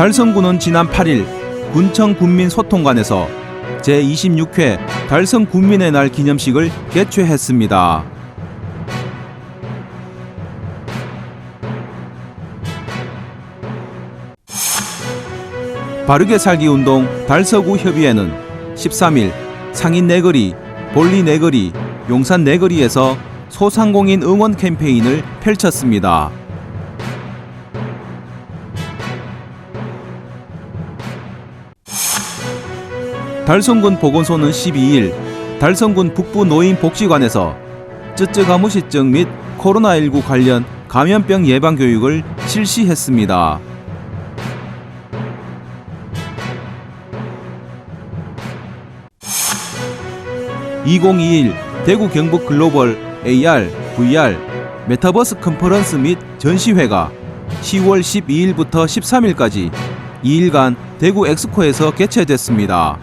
달성군은 지난 8일 군청 군민소통관에서 제26회 달성 군민의 날 기념식을 개최했습니다. 바르게 살기 운동 달서구 협의회는 13일 상인 네거리, 볼리 네거리, 용산 네거리에서 소상공인 응원 캠페인을 펼쳤습니다. 달성군 보건소는 12일 달성군 북부 노인복지관에서 쯔쯔가무시증 및 코로나19 관련 감염병 예방 교육을 실시했습니다. (2021) 대구 경북 글로벌 AR, VR, 메타버스 컨퍼런스 및 전시회가 10월 12일부터 13일까지 2일간 대구 엑스코에서 개최됐습니다.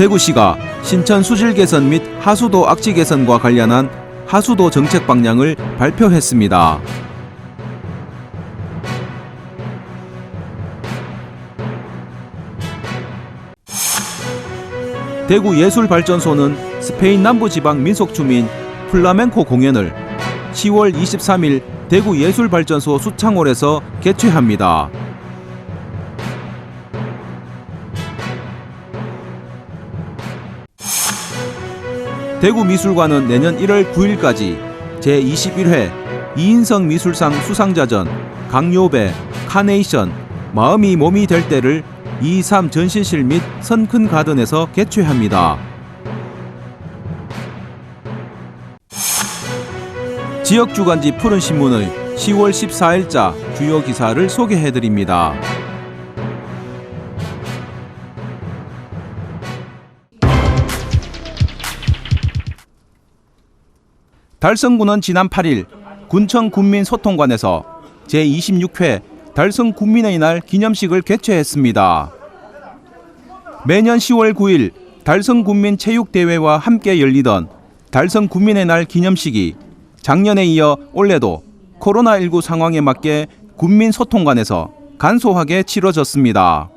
대구시가 신천 수질 개선 및 하수도 악취 개선과 관련한 하수도 정책 방향을 발표했습니다. 대구예술발전소는 스페인 남부지방 민속주민 플라멩코 공연을 10월 23일 대구예술발전소 수창홀에서 개최합니다. 대구미술관은 내년 1월 9일까지 제21회 이인성 미술상 수상자전 강요배, 카네이션, 마음이 몸이 될 때를 2.3 전시실 및 선큰 가든에서 개최합니다. 지역주간지 푸른신문의 10월 14일자 주요 기사를 소개해드립니다. 달성군은 지난 8일 군청 군민소통관에서 제26회 달성 군민의 날 기념식을 개최했습니다. 매년 10월 9일 달성 군민 체육대회와 함께 열리던 달성 군민의 날 기념식이 작년에 이어 올해도 코로나19 상황에 맞게 군민소통관에서 간소하게 치러졌습니다.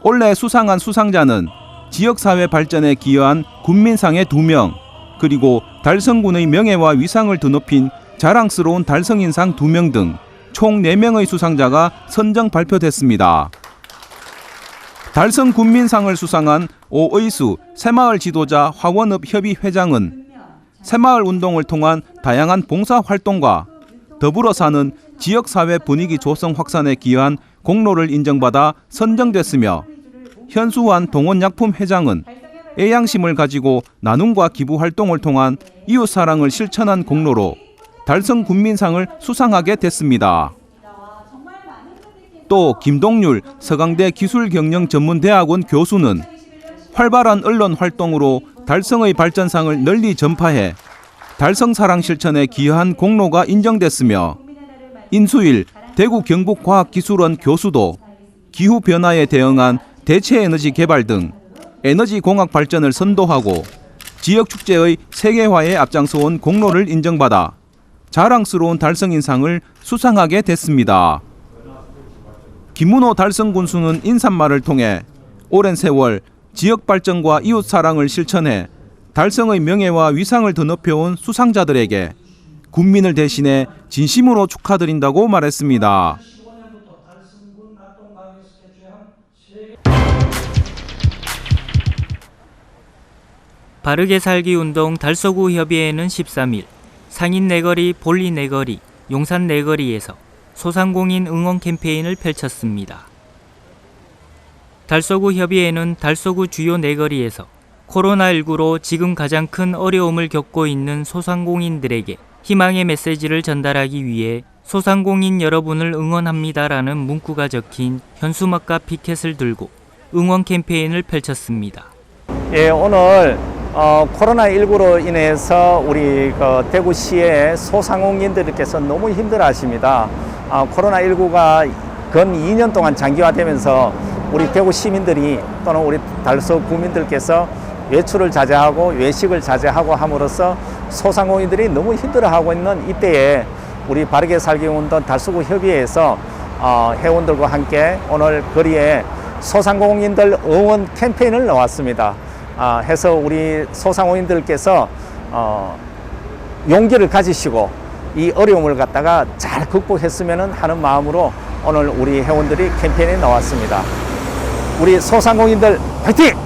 올해 수상한 수상자는 지역사회 발전에 기여한 군민상의 2명, 그리고 달성군의 명예와 위상을 드높인 자랑스러운 달성인상 2명 등 총 4명의 수상자가 선정 발표됐습니다. 달성 군민상을 수상한 오의수 새마을 지도자 화원읍 협의 회장은 새마을 운동을 통한 다양한 봉사활동과 더불어 사는 지역사회 분위기 조성 확산에 기여한 공로를 인정받아 선정됐으며 현수환 동원약품 회장은 애양심을 가지고 나눔과 기부 활동을 통한 이웃사랑을 실천한 공로로 달성 군민상을 수상하게 됐습니다. 또 김동률 서강대 기술경영전문대학원 교수는 활발한 언론 활동으로 달성의 발전상을 널리 전파해 달성사랑 실천에 기여한 공로가 인정됐으며 인수일 대구 경북과학기술원 교수도 기후변화에 대응한 대체에너지 개발 등 에너지공학 발전을 선도하고 지역축제의 세계화에 앞장서온 공로를 인정받아 자랑스러운 달성인상을 수상하게 됐습니다. 김문호 달성군수는 인사말을 통해 오랜 세월 지역발전과 이웃사랑을 실천해 달성의 명예와 위상을 드높여온 수상자들에게 군민을 대신해 진심으로 축하드린다고 말했습니다. 바르게 살기 운동 달서구 협의회는 13일 상인 네거리, 볼리 네거리, 용산 네거리에서 소상공인 응원 캠페인을 펼쳤습니다. 달서구 협의회는 달서구 주요 네거리에서 코로나19로 지금 가장 큰 어려움을 겪고 있는 소상공인들에게 희망의 메시지를 전달하기 위해 소상공인 여러분을 응원합니다라는 문구가 적힌 현수막과 피켓을 들고 응원 캠페인을 펼쳤습니다. 예, 오늘 코로나19로 인해서 우리 대구시의 소상공인들께서 너무 힘들어하십니다. 코로나19가 근 2년 동안 장기화되면서 우리 대구 시민들이 또는 우리 달서 구민들께서 외출을 자제하고 외식을 자제하고 함으로써 소상공인들이 너무 힘들어하고 있는 이때에 우리 바르게 살기 운동 달서구 협의회에서 회원들과 함께 오늘 거리에 소상공인들 응원 캠페인을 나왔습니다. 해서 우리 소상공인들께서 용기를 가지시고 이 어려움을 갖다가 잘 극복했으면 하는 마음으로 오늘 우리 회원들이 캠페인에 나왔습니다. 우리 소상공인들 화이팅!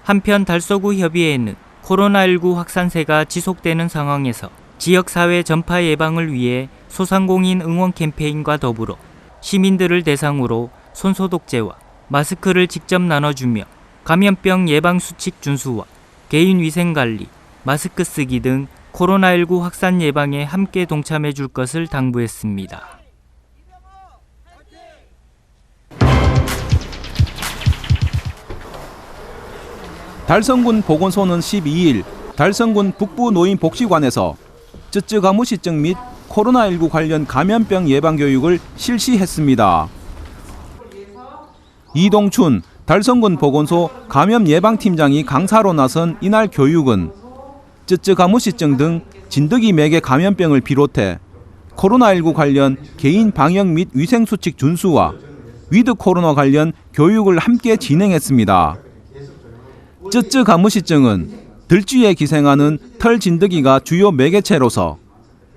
한편 달서구 협의회는 코로나19 확산세가 지속되는 상황에서 지역사회 전파 예방을 위해 소상공인 응원 캠페인과 더불어 시민들을 대상으로 손소독제와 마스크를 직접 나눠주며 감염병 예방수칙 준수와 개인위생관리, 마스크 쓰기 등 코로나19 확산 예방에 함께 동참해 줄 것을 당부했습니다. 달성군 보건소는 12일 달성군 북부 노인복지관에서 쯔쯔가무시증 및 코로나19 관련 감염병 예방 교육을 실시했습니다. 이동춘 달성군 보건소 감염 예방팀장이 강사로 나선 이날 교육은 쯔쯔가무시증 등 진드기 매개 감염병을 비롯해 코로나19 관련 개인 방역 및 위생수칙 준수와 위드 코로나 관련 교육을 함께 진행했습니다. 쯔쯔가무시증은 들쥐에 기생하는 털 진드기가 주요 매개체로서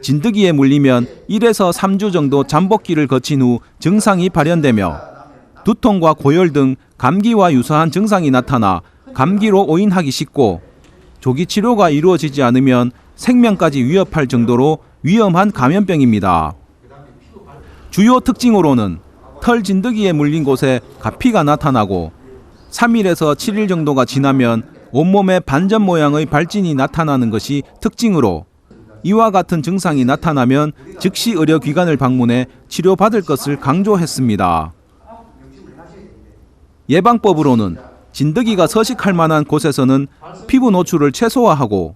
진드기에 물리면 1에서 3주 정도 잠복기를 거친 후 증상이 발현되며 두통과 고열 등 감기와 유사한 증상이 나타나 감기로 오인하기 쉽고 조기 치료가 이루어지지 않으면 생명까지 위협할 정도로 위험한 감염병입니다. 주요 특징으로는 털 진드기에 물린 곳에 가피가 나타나고 3일에서 7일 정도가 지나면 온몸에 반점 모양의 발진이 나타나는 것이 특징으로 이와 같은 증상이 나타나면 즉시 의료기관을 방문해 치료받을 것을 강조했습니다. 예방법으로는 진드기가 서식할 만한 곳에서는 피부 노출을 최소화하고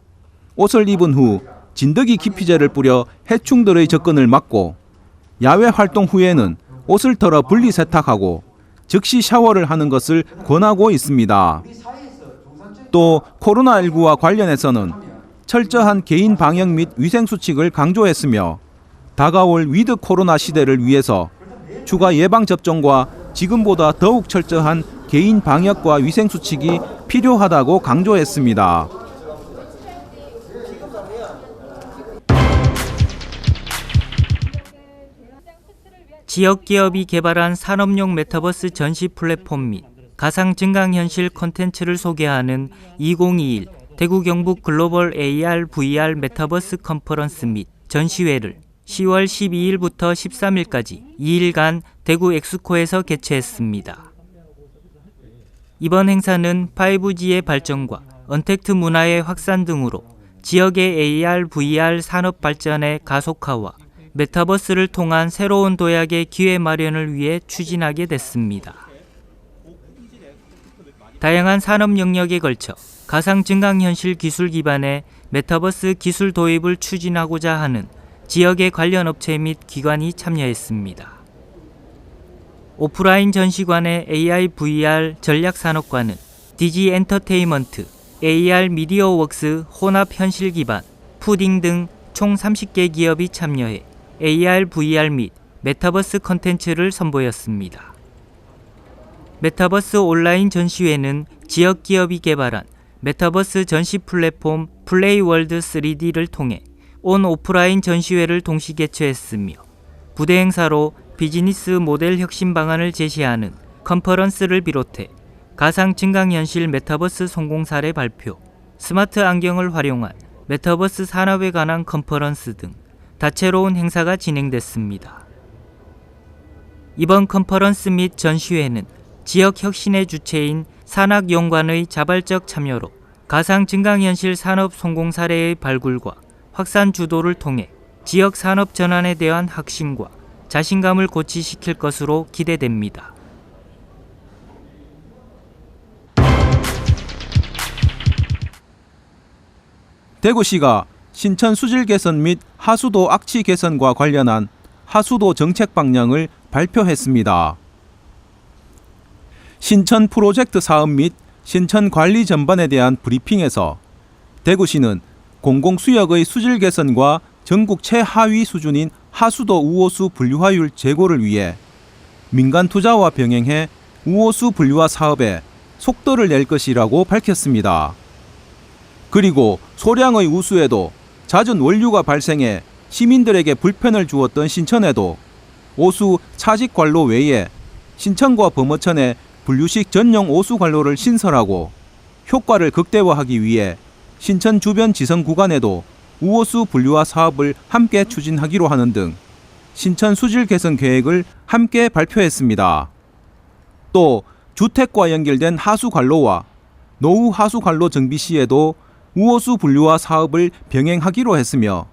옷을 입은 후 진드기 기피제를 뿌려 해충들의 접근을 막고 야외 활동 후에는 옷을 털어 분리 세탁하고 즉시 샤워를 하는 것을 권하고 있습니다. 또 코로나19와 관련해서는 철저한 개인 방역 및 위생 수칙을 강조했으며 다가올 위드 코로나 시대를 위해서 추가 예방 접종과 지금보다 더욱 철저한 개인 방역과 위생 수칙이 필요하다고 강조했습니다. 지역 기업이 개발한 산업용 메타버스 전시 플랫폼 및 가상 증강현실 콘텐츠를 소개하는 2021 대구 경북 글로벌 AR VR 메타버스 컨퍼런스 및 전시회를 10월 12일부터 13일까지 2일간 대구 엑스코에서 개최했습니다. 이번 행사는 5G의 발전과 언택트 문화의 확산 등으로 지역의 AR, VR 산업 발전의 가속화와 메타버스를 통한 새로운 도약의 기회 마련을 위해 추진하게 됐습니다. 다양한 산업 영역에 걸쳐 가상 증강현실 기술 기반의 메타버스 기술 도입을 추진하고자 하는 지역의 관련 업체 및 기관이 참여했습니다. 오프라인 전시관의 AI VR 전략산업관은 디지 엔터테인먼트, AR 미디어웍스 혼합 현실 기반, 푸딩 등 총 30개 기업이 참여해 AR, VR 및 메타버스 콘텐츠를 선보였습니다. 메타버스 온라인 전시회는 지역 기업이 개발한 메타버스 전시 플랫폼 플레이월드 3D를 통해 온 오프라인 전시회를 동시 개최했으며 부대 행사로 비즈니스 모델 혁신 방안을 제시하는 컨퍼런스를 비롯해 가상 증강현실 메타버스 성공 사례 발표, 스마트 안경을 활용한 메타버스 산업에 관한 컨퍼런스 등 다채로운 행사가 진행됐습니다. 이번 컨퍼런스 및 전시회는 지역 혁신의 주체인 산학연관의 자발적 참여로 가상 증강현실 산업 성공 사례의 발굴과 확산 주도를 통해 지역 산업 전환에 대한 확신과 자신감을 고취시킬 것으로 기대됩니다. 대구시가 신천 수질 개선 및 하수도 악취 개선과 관련한 하수도 정책 방향을 발표했습니다. 신천 프로젝트 사업 및 신천 관리 전반에 대한 브리핑에서 대구시는 공공수역의 수질 개선과 전국 최하위 수준인 하수도 우호수 분류화율 제고를 위해 민간 투자와 병행해 우호수 분류화 사업에 속도를 낼 것이라고 밝혔습니다. 그리고 소량의 우수에도 잦은 원류가 발생해 시민들에게 불편을 주었던 신천에도 오수 차직 관로 외에 신천과 범어천에 분류식 전용 오수 관로를 신설하고 효과를 극대화하기 위해 신천 주변 지성 구간에도 우호수 분류화 사업을 함께 추진하기로 하는 등 신천 수질 개선 계획을 함께 발표했습니다. 또 주택과 연결된 하수 관로와 노후 하수 관로 정비 시에도 우호수 분류화 사업을 병행하기로 했으며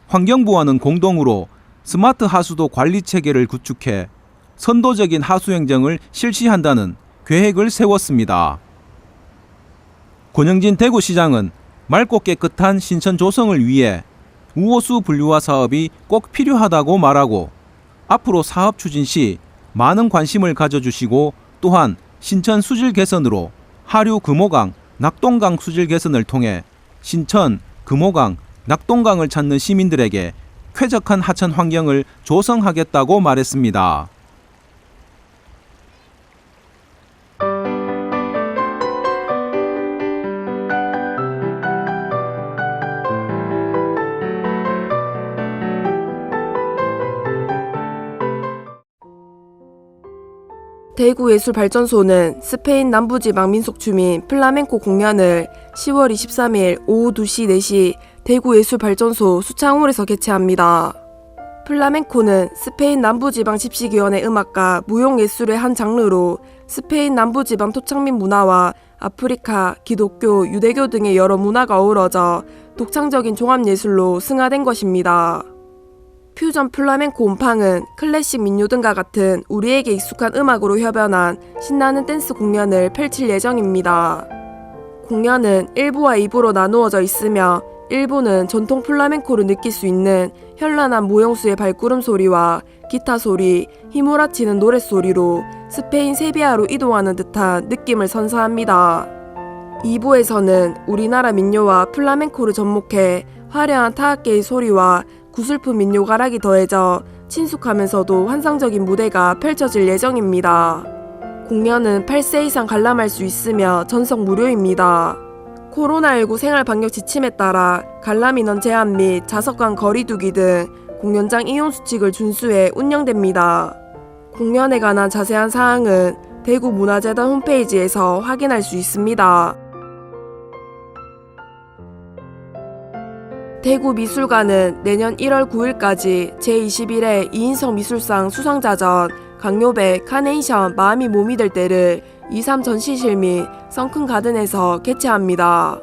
환경부와는 공동으로 스마트 하수도 관리 체계를 구축해 선도적인 하수 행정을 실시한다는 계획을 세웠습니다. 권영진 대구시장은 맑고 깨끗한 신천 조성을 위해 우호수 분류화 사업이 꼭 필요하다고 말하고 앞으로 사업 추진 시 많은 관심을 가져주시고 또한 신천 수질 개선으로 하류 금호강, 낙동강 수질 개선을 통해 신천, 금호강, 낙동강을 찾는 시민들에게 쾌적한 하천 환경을 조성하겠다고 말했습니다. 대구예술발전소는 스페인 남부지방 민속춤인 플라멩코 공연을 10월 23일 오후 2시 4시 대구예술발전소 수창홀에서 개최합니다. 플라멩코는 스페인 남부지방 집식위원회 음악과 무용예술의 한 장르로 스페인 남부지방 토착민 문화와 아프리카, 기독교, 유대교 등의 여러 문화가 어우러져 독창적인 종합예술로 승화된 것입니다. 퓨전 플라멩코 온팡은 클래식 민요 등과 같은 우리에게 익숙한 음악으로 협연한 신나는 댄스 공연을 펼칠 예정입니다. 공연은 1부와 2부로 나누어져 있으며 1부는 전통 플라멩코를 느낄 수 있는 현란한 모형수의 발구름 소리와 기타 소리, 휘몰아치는 노랫소리로 스페인 세비야로 이동하는 듯한 느낌을 선사합니다. 2부에서는 우리나라 민요와 플라멩코를 접목해 화려한 타악계의 소리와 구슬픈 민요 가락이 더해져 친숙하면서도 환상적인 무대가 펼쳐질 예정입니다. 공연은 8세 이상 관람할 수 있으며 전석 무료입니다. 코로나19 생활방역 지침에 따라 관람 인원 제한 및 좌석간 거리두기 등 공연장 이용 수칙을 준수해 운영됩니다. 공연에 관한 자세한 사항은 대구문화재단 홈페이지에서 확인할 수 있습니다. 대구미술관은 내년 1월 9일까지 제21회 이인성 미술상 수상자전 강요배 카네이션 마음이 몸이 될 때를 2.3 전시실 및 썬큰 가든에서 개최합니다.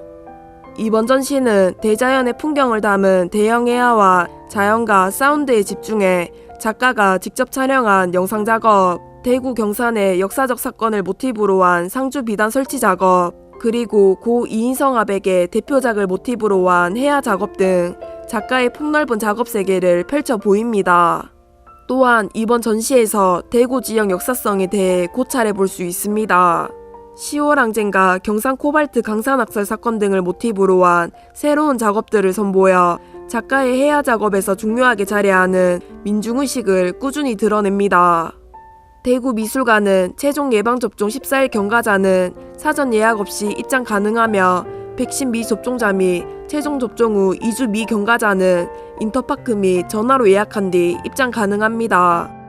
이번 전시는 대자연의 풍경을 담은 대형 해화와 자연과 사운드에 집중해 작가가 직접 촬영한 영상 작업, 대구 경산의 역사적 사건을 모티브로 한 상주 비단 설치 작업, 그리고 고 이인성 아백의 대표작을 모티브로 한 해야 작업 등 작가의 폭넓은 작업 세계를 펼쳐 보입니다. 또한 이번 전시에서 대구 지역 역사성에 대해 고찰해 볼 수 있습니다. 10월 항쟁과 경산 코발트 강산학살 사건 등을 모티브로 한 새로운 작업들을 선보여 작가의 해야 작업에서 중요하게 자리하는 민중의식을 꾸준히 드러냅니다. 대구미술관은 최종 예방접종 14일 경과자는 사전 예약 없이 입장 가능하며 백신 미접종자 및 최종 접종 후 2주 미경과자는 인터파크 및 전화로 예약한 뒤 입장 가능합니다.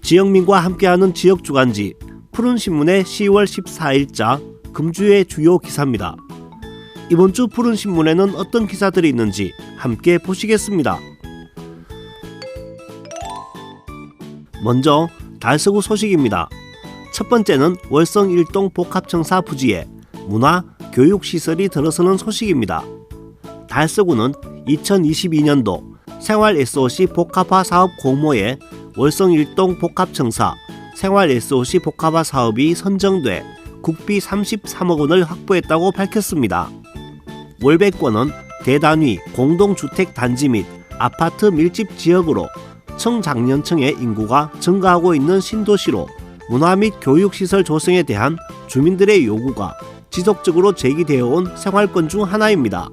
지역민과 함께하는 지역주간지 푸른신문의 10월 14일자 금주의 주요 기사입니다. 이번 주 푸른신문에는 어떤 기사들이 있는지 함께 보시겠습니다. 먼저 달서구 소식입니다. 첫 번째는 월성 일동 복합청사 부지에 문화, 교육시설이 들어서는 소식입니다. 달서구는 2022년도 생활 SOC 복합화 사업 공모에 월성 1동 복합청사 생활 SOC 복합화 사업이 선정돼 국비 33억 원을 확보했다고 밝혔습니다. 월백권은 대단위 공동주택 단지 및 아파트 밀집 지역으로 청장년층의 인구가 증가하고 있는 신도시로 문화 및 교육시설 조성에 대한 주민들의 요구가 지속적으로 제기되어 온 생활권 중 하나입니다.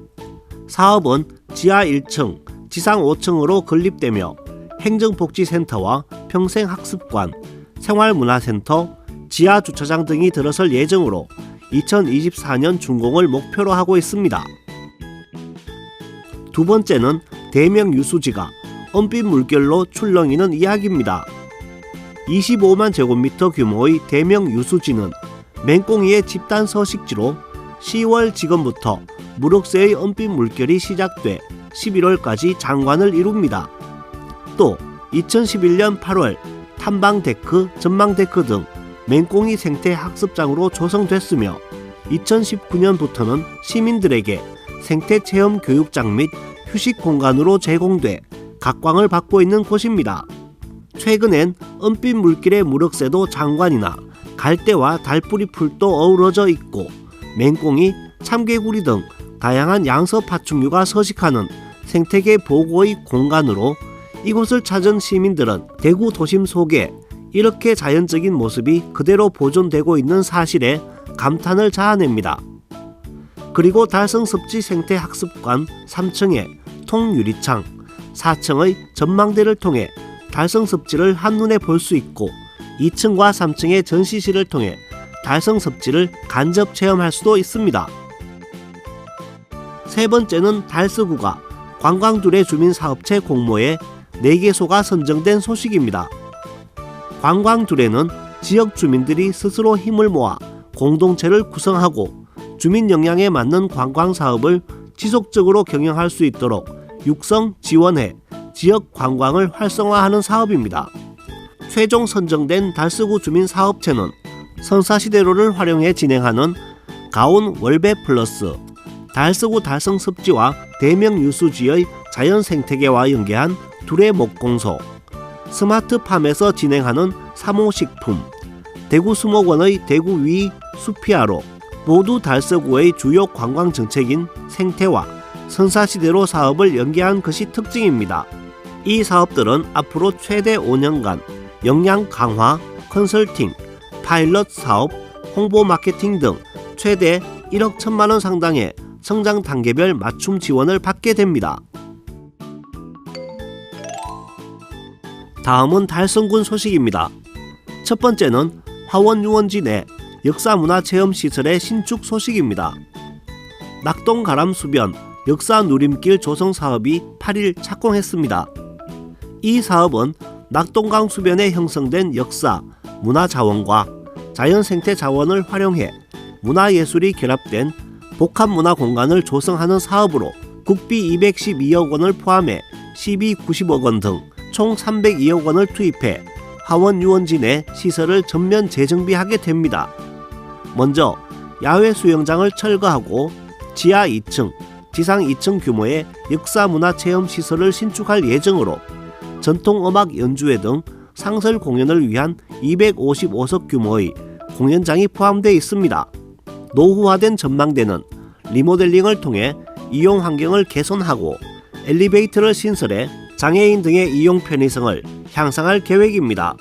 사업은 지하 1층, 지상 5층으로 건립되며 행정복지센터와 평생학습관, 생활문화센터, 지하주차장 등이 들어설 예정으로 2024년 준공을 목표로 하고 있습니다. 두 번째는 대명 유수지가 은빛 물결로 출렁이는 이야기입니다. 25만 제곱미터 규모의 대명 유수지는 맹꽁이의 집단 서식지로 10월 지금부터 무럭새의 은빛 물결이 시작돼 11월까지 장관을 이룹니다. 또 2011년 8월 탐방데크, 전망데크 등 맹꽁이 생태 학습장으로 조성됐으며 2019년부터는 시민들에게 생태 체험 교육장 및 휴식 공간으로 제공돼 각광을 받고 있는 곳입니다. 최근엔 은빛 물길의 무럭새도 장관이나 갈대와 달뿌리 풀도 어우러져 있고 맹꽁이, 참개구리 등 다양한 양서 파충류가 서식하는 생태계 보고의 공간으로 이곳을 찾은 시민들은 대구 도심 속에 이렇게 자연적인 모습이 그대로 보존되고 있는 사실에 감탄을 자아냅니다. 그리고 달성습지 생태학습관 3층의 통유리창, 4층의 전망대를 통해 달성습지를 한눈에 볼 수 있고 2층과 3층의 전시실을 통해 달성습지를 간접 체험할 수도 있습니다. 세 번째는 달서구가 관광두레 주민사업체 공모에 4개소가 선정된 소식입니다. 관광두레는 지역 주민들이 스스로 힘을 모아 공동체를 구성하고 주민 역량에 맞는 관광사업을 지속적으로 경영할 수 있도록 육성 지원해 지역 관광을 활성화하는 사업입니다. 최종 선정된 달서구 주민사업체는 선사시대로를 활용해 진행하는 가온 월배 플러스, 달서구 달성습지와 대명 유수지의 자연생태계와 연계한 두레 목공소, 스마트팜에서 진행하는 사모식품, 대구수목원의 대구위 수피아로 모두 달서구의 주요 관광 정책인 생태와 선사시대로 사업을 연계한 것이 특징입니다. 이 사업들은 앞으로 최대 5년간 역량 강화, 컨설팅, 파일럿 사업, 홍보 마케팅 등 최대 1억 1천만 원 상당의 성장 단계별 맞춤 지원을 받게 됩니다. 다음은 달성군 소식입니다. 첫 번째는 화원유원지 내 역사문화체험시설의 신축 소식입니다. 낙동 가람수변 역사누림길 조성 사업이 8일 착공했습니다. 이 사업은 낙동강 수변에 형성된 역사, 문화자원과 자연생태 자원을 활용해 문화예술이 결합된 복합문화 공간을 조성하는 사업으로 국비 212억 원을 포함해 시비 90억 원 등 총 302억 원을 투입해 화원유원지 내 시설을 전면 재정비하게 됩니다. 먼저 야외 수영장을 철거하고 지하 2층, 지상 2층 규모의 역사문화체험 시설을 신축할 예정으로 전통음악 연주회 등 상설 공연을 위한 255석 규모의 공연장이 포함되어 있습니다. 노후화된 전망대는 리모델링을 통해 이용 환경을 개선하고 엘리베이터를 신설해 장애인 등의 이용 편의성을 향상할 계획입니다.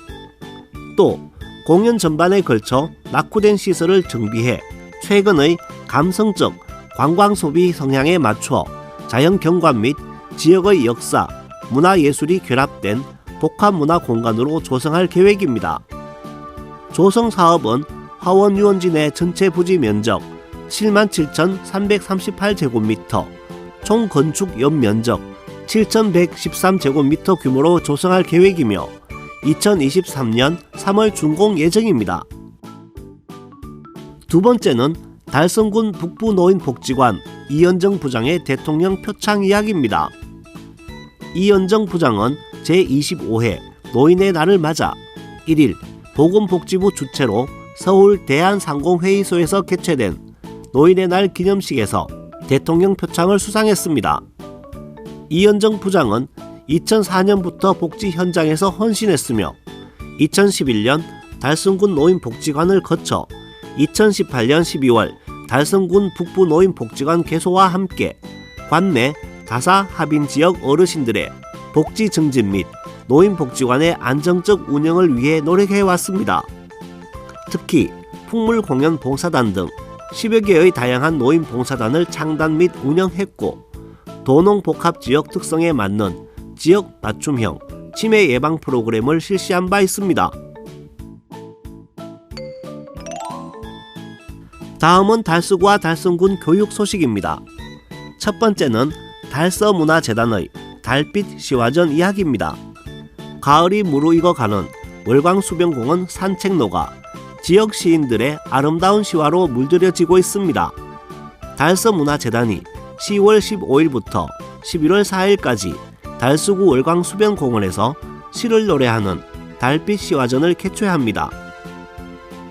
또 공연 전반에 걸쳐 낙후된 시설을 정비해 최근의 감성적 관광 소비 성향에 맞춰 자연 경관 및 지역의 역사, 문화예술이 결합된 복합문화 공간으로 조성할 계획입니다. 조성 사업은 화원유원지 내 전체 부지 면적 77,338제곱미터, 총 건축 연면적 7,113제곱미터 규모로 조성할 계획이며 2023년 3월 준공 예정입니다. 두 번째는 달성군 북부노인복지관 이현정 부장의 대통령 표창 이야기입니다. 이현정 부장은 제25회 노인의 날을 맞아 1일 보건복지부 주최로 서울 대한상공회의소에서 개최된 노인의 날 기념식에서 대통령 표창을 수상했습니다. 이현정 부장은 2004년부터 복지 현장에서 헌신했으며 2011년 달성군 노인복지관을 거쳐 2018년 12월 달성군 북부 노인복지관 개소와 함께 관내 다사 하빈 지역 어르신들의 복지 증진 및 노인복지관의 안정적 운영을 위해 노력해왔습니다. 특히 풍물공연 봉사단 등 10여 개의 다양한 노인 봉사단을 창단 및 운영했고 도농복합지역 특성에 맞는 지역 맞춤형 치매 예방 프로그램을 실시한 바 있습니다. 다음은 달서구와 달성군 교육 소식입니다. 첫 번째는 달서문화재단의 달빛 시화전 이야기입니다. 가을이 무르익어가는 월광수변공원 산책로가 지역 시인들의 아름다운 시화로 물들여지고 있습니다. 달서문화재단이 10월 15일부터 11월 4일까지 달서구 월광수변공원에서 시를 노래하는 달빛 시화전을 개최합니다.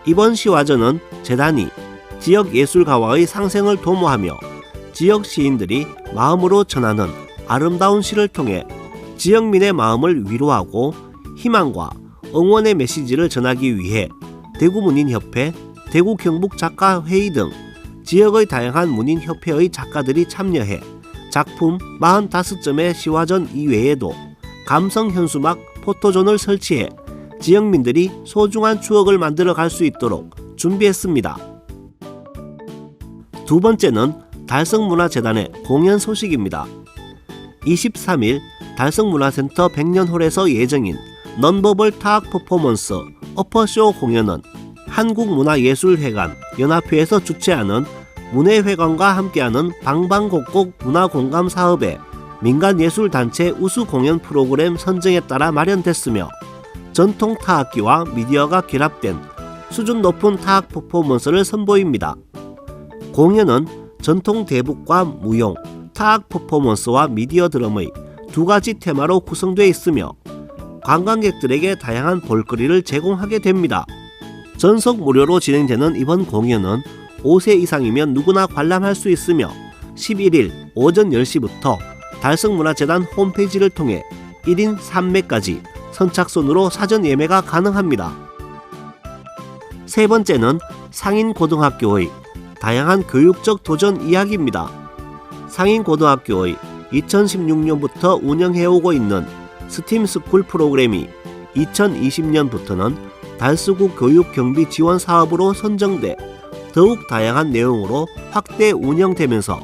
이번 시화전은 재단이 지역 예술가와의 상생을 도모하며 지역 시인들이 마음으로 전하는 아름다운 시를 통해 지역민의 마음을 위로하고 희망과 응원의 메시지를 전하기 위해 대구문인협회, 대구경북작가회의 등 지역의 다양한 문인협회의 작가들이 참여해 작품 45점의 시화전 이외에도 감성현수막 포토존을 설치해 지역민들이 소중한 추억을 만들어 갈 수 있도록 준비했습니다. 두 번째는 달성문화재단의 공연 소식입니다. 23일 달성문화센터 100년홀에서 예정인 넌버벌 타악 퍼포먼스 어퍼쇼 공연은 한국문화예술회관 연합회에서 주최하는 문예회관과 함께하는 방방곡곡 문화공감 사업의 민간예술단체 우수공연 프로그램 선정에 따라 마련됐으며 전통 타악기와 미디어가 결합된 수준 높은 타악 퍼포먼스를 선보입니다. 공연은 전통 대북과 무용, 타악 퍼포먼스와 미디어 드럼의 두 가지 테마로 구성되어 있으며 관광객들에게 다양한 볼거리를 제공하게 됩니다. 전석 무료로 진행되는 이번 공연은 5세 이상이면 누구나 관람할 수 있으며 11일 오전 10시부터 달성문화재단 홈페이지를 통해 1인 3매까지 선착순으로 사전 예매가 가능합니다. 세 번째는 상인고등학교의 다양한 교육적 도전 이야기입니다. 상인고등학교의 2016년부터 운영해오고 있는 스팀스쿨 프로그램이 2020년부터는 달서구 교육경비 지원 사업으로 선정돼 더욱 다양한 내용으로 확대 운영되면서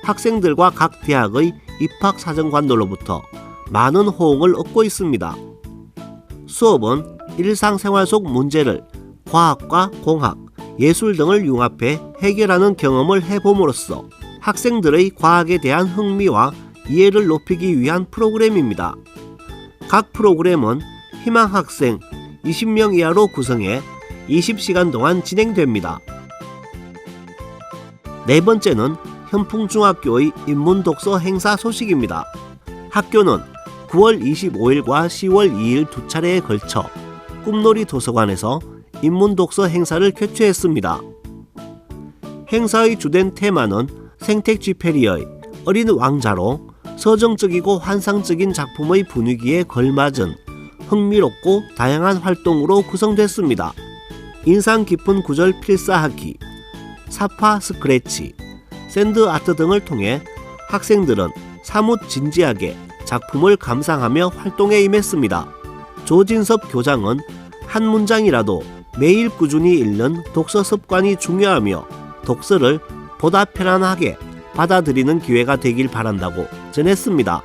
학생들과 각 대학의 입학사정관들로부터 많은 호응을 얻고 있습니다. 수업은 일상생활 속 문제를 과학과 공학, 예술 등을 융합해 해결하는 경험을 해봄으로써 학생들의 과학에 대한 흥미와 이해를 높이기 위한 프로그램입니다. 각 프로그램은 희망학생 20명 이하로 구성해 20시간 동안 진행됩니다. 네 번째는 현풍중학교의 인문독서 행사 소식입니다. 학교는 9월 25일과 10월 2일 두 차례에 걸쳐 꿈놀이 도서관에서 인문독서 행사를 개최했습니다. 행사의 주된 테마는 생텍쥐페리의 어린 왕자로 서정적이고 환상적인 작품의 분위기에 걸맞은 흥미롭고 다양한 활동으로 구성됐습니다. 인상 깊은 구절 필사하기, 사파 스크래치, 샌드 아트 등을 통해 학생들은 사뭇 진지하게 작품을 감상하며 활동에 임했습니다. 조진섭 교장은 한 문장이라도 매일 꾸준히 읽는 독서 습관이 중요하며 독서를 보다 편안하게 받아들이는 기회가 되길 바란다고 전했습니다.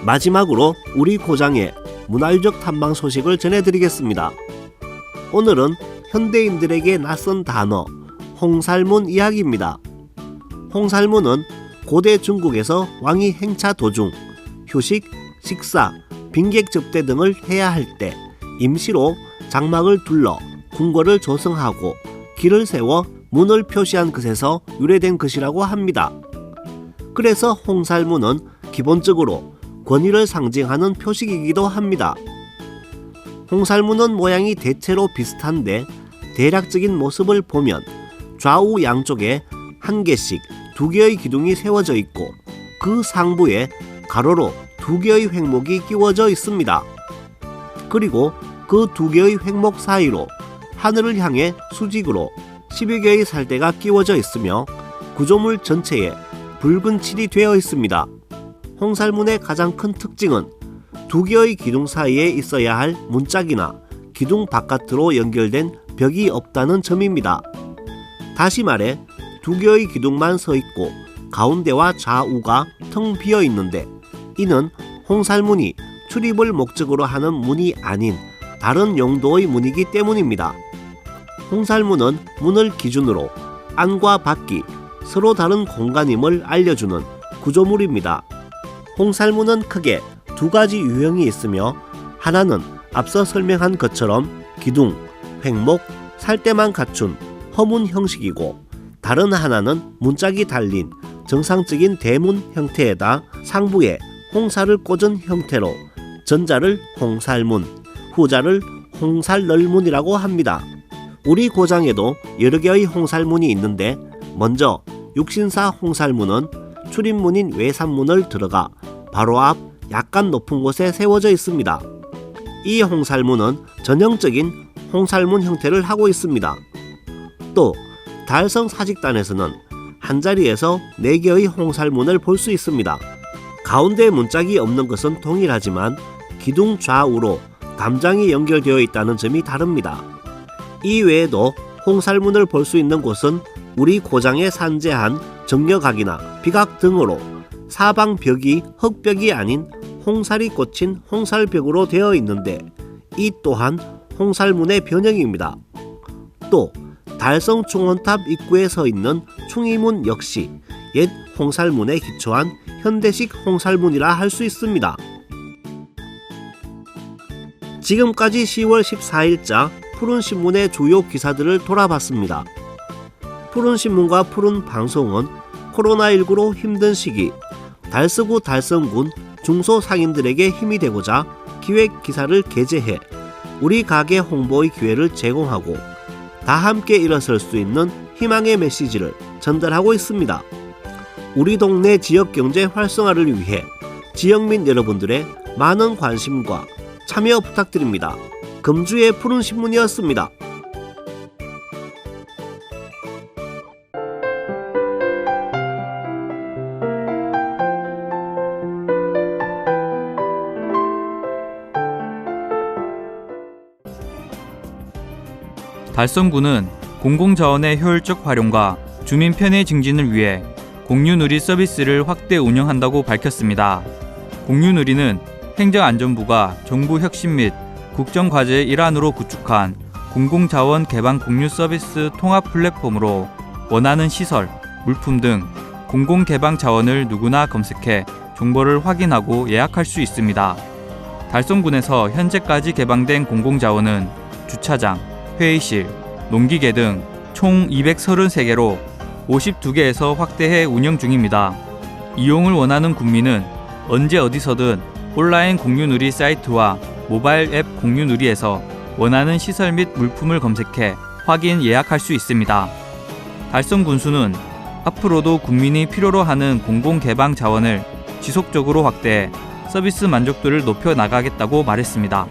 마지막으로 우리 고장의 문화유적 탐방 소식을 전해드리겠습니다. 오늘은 현대인들에게 낯선 단어 홍살문 이야기입니다. 홍살문은 고대 중국에서 왕이 행차 도중 휴식, 식사, 빈객 접대 등을 해야 할 때 임시로 장막을 둘러 궁궐을 조성하고 길을 세워 문을 표시한 것에서 유래된 것이라고 합니다. 그래서 홍살문은 기본적으로 권위를 상징하는 표식이기도 합니다. 홍살문은 모양이 대체로 비슷한데 대략적인 모습을 보면 좌우 양쪽에 한 개씩 2개의 기둥이 세워져 있고 그 상부에 가로로 2개의 횡목이 끼워져 있습니다. 그리고 그 2개의 횡목 사이로 하늘을 향해 수직으로 10여 개의 살대가 끼워져 있으며 구조물 전체에 붉은 칠이 되어 있습니다. 홍살문의 가장 큰 특징은 2개의 기둥 사이에 있어야 할 문짝이나 기둥 바깥으로 연결된 벽이 없다는 점입니다. 다시 말해 2개의 기둥만 서 있고 가운데와 좌우가 텅 비어 있는데 이는 홍살문이 출입을 목적으로 하는 문이 아닌 다른 용도의 문이기 때문입니다. 홍살문은 문을 기준으로 안과 밖이 서로 다른 공간임을 알려주는 구조물입니다. 홍살문은 크게 2가지 유형이 있으며 하나는 앞서 설명한 것처럼 기둥, 횡목, 살대만 갖춘 허문 형식이고 다른 하나는 문짝이 달린 정상적인 대문 형태에다 상부에 홍살을 꽂은 형태로 전자를 홍살문, 후자를 홍살널문이라고 합니다. 우리 고장에도 여러 개의 홍살문이 있는데 먼저 육신사 홍살문은 출입문인 외산문을 들어가 바로 앞 약간 높은 곳에 세워져 있습니다. 이 홍살문은 전형적인 홍살문 형태를 하고 있습니다. 또 달성 사직단에서는 한자리에서 4개의 홍살문을 볼 수 있습니다. 가운데 문짝이 없는 것은 동일하지만 기둥 좌우로 담장이 연결되어 있다는 점이 다릅니다. 이 외에도 홍살문을 볼 수 있는 곳은 우리 고장에 산재한 정려각이나 비각 등으로 사방 벽이 흙벽이 아닌 홍살이 꽂힌 홍살벽으로 되어 있는데 이 또한 홍살문의 변형입니다. 또 달성 충원탑 입구에 서 있는 충의문 역시 옛 홍살문에 기초한 현대식 홍살문이라 할 수 있습니다. 지금까지 10월 14일자 푸른신문의 주요 기사들을 돌아봤습니다. 푸른신문과 푸른방송은 코로나19로 힘든 시기 달서구 달성군 중소상인들에게 힘이 되고자 기획기사를 게재해 우리 가게 홍보의 기회를 제공하고 다 함께 일어설 수 있는 희망의 메시지를 전달하고 있습니다. 우리 동네 지역경제 활성화를 위해 지역민 여러분들의 많은 관심과 참여 부탁드립니다. 금주의 푸른신문이었습니다. 달성군은 공공자원의 효율적 활용과 주민 편의 증진을 위해 공유누리 서비스를 확대 운영한다고 밝혔습니다. 공유누리는 행정안전부가 정부 혁신 및 국정과제의 일환으로 구축한 공공자원 개방 공유 서비스 통합 플랫폼으로 원하는 시설, 물품 등 공공개방 자원을 누구나 검색해 정보를 확인하고 예약할 수 있습니다. 달성군에서 현재까지 개방된 공공자원은 주차장, 회의실, 농기계 등 총 233개로 52개에서 확대해 운영 중입니다. 이용을 원하는 국민은 언제 어디서든 온라인 공유누리 사이트와 모바일 앱 공유누리에서 원하는 시설 및 물품을 검색해 확인 예약할 수 있습니다. 달성군수는 앞으로도 국민이 필요로 하는 공공개방 자원을 지속적으로 확대해 서비스 만족도를 높여 나가겠다고 말했습니다.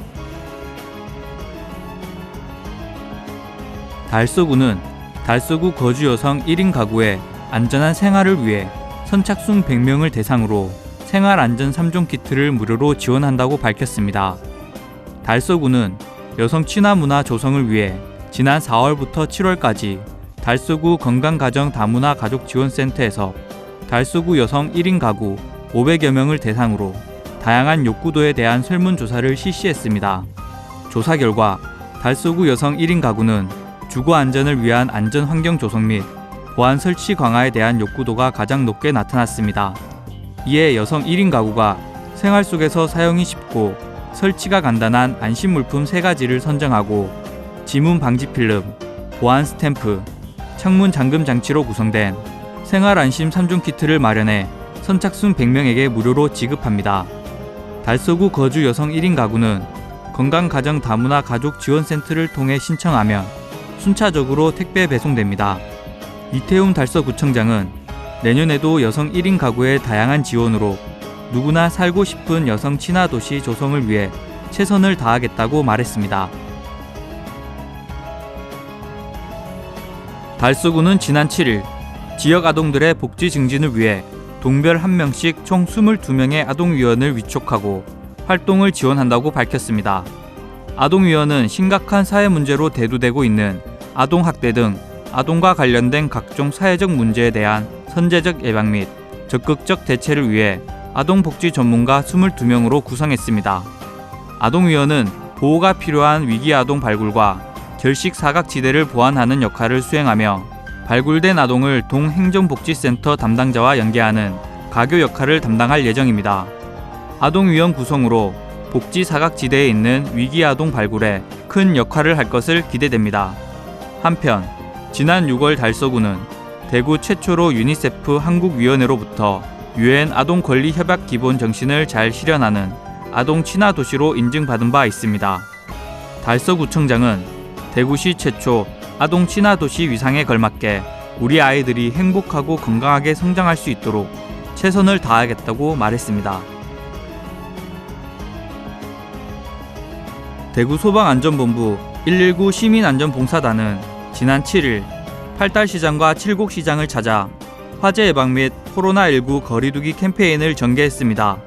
달서구는 달서구 거주 여성 1인 가구의 안전한 생활을 위해 선착순 100명을 대상으로 생활안전 3종 키트를 무료로 지원한다고 밝혔습니다. 달서구는 여성 친화문화 조성을 위해 지난 4월부터 7월까지 달서구 건강가정 다문화 가족지원센터에서 달서구 여성 1인 가구 500여 명을 대상으로 다양한 욕구도에 대한 설문조사를 실시했습니다. 조사 결과 달서구 여성 1인 가구는 주거 안전을 위한 안전 환경 조성 및 보안 설치 강화에 대한 욕구도가 가장 높게 나타났습니다. 이에 여성 1인 가구가 생활 속에서 사용이 쉽고 설치가 간단한 안심 물품 3가지를 선정하고 지문 방지 필름, 보안 스탬프, 창문 잠금 장치로 구성된 생활 안심 3종 키트를 마련해 선착순 100명에게 무료로 지급합니다. 달서구 거주 여성 1인 가구는 건강가정 다문화 가족지원센터를 통해 신청하면 순차적으로 택배 배송됩니다. 이태훈 달서구청장은 내년에도 여성 1인 가구의 다양한 지원으로 누구나 살고 싶은 여성 친화 도시 조성을 위해 최선을 다하겠다고 말했습니다. 달서구는 지난 7일 지역 아동들의 복지 증진을 위해 동별 1명씩 총 22명의 아동위원을 위촉하고 활동을 지원한다고 밝혔습니다. 아동위원은 심각한 사회 문제로 대두되고 있는 아동학대 등 아동과 관련된 각종 사회적 문제에 대한 선제적 예방 및 적극적 대체를 위해 아동복지 전문가 22명으로 구성했습니다. 아동위원은 보호가 필요한 위기 아동 발굴과 결식 사각지대를 보완하는 역할을 수행하며 발굴된 아동을 동행정복지센터 담당자와 연계하는 가교 역할을 담당할 예정입니다. 아동위원 구성으로 복지 사각지대에 있는 위기 아동 발굴에 큰 역할을 할 것을 기대됩니다. 한편 지난 6월 달서구는 대구 최초로 유니세프 한국위원회로부터 유엔 아동 권리 협약 기본 정신을 잘 실현하는 아동 친화 도시로 인증받은 바 있습니다. 달서구청장은 대구시 최초 아동 친화 도시 위상에 걸맞게 우리 아이들이 행복하고 건강하게 성장할 수 있도록 최선을 다하겠다고 말했습니다. 대구소방안전본부 119 시민안전봉사단은 지난 7일 팔달시장과 칠곡시장을 찾아 화재 예방 및 코로나19 거리두기 캠페인을 전개했습니다.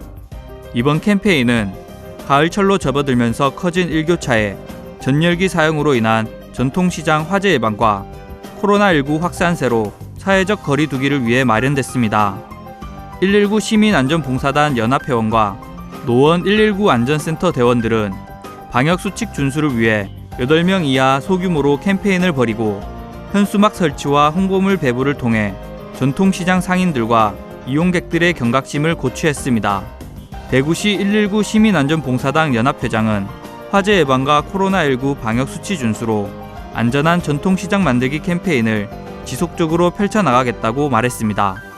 이번 캠페인은 가을철로 접어들면서 커진 일교차에 전열기 사용으로 인한 전통시장 화재 예방과 코로나19 확산세로 사회적 거리두기를 위해 마련됐습니다. 119 시민안전봉사단 연합회원과 노원 119 안전센터 대원들은 방역수칙 준수를 위해 8명 이하 소규모로 캠페인을 벌이고 현수막 설치와 홍보물 배부를 통해 전통시장 상인들과 이용객들의 경각심을 고취했습니다. 대구시 119 시민안전봉사단 연합회장은 화재 예방과 코로나19 방역수치 준수로 안전한 전통시장 만들기 캠페인을 지속적으로 펼쳐나가겠다고 말했습니다.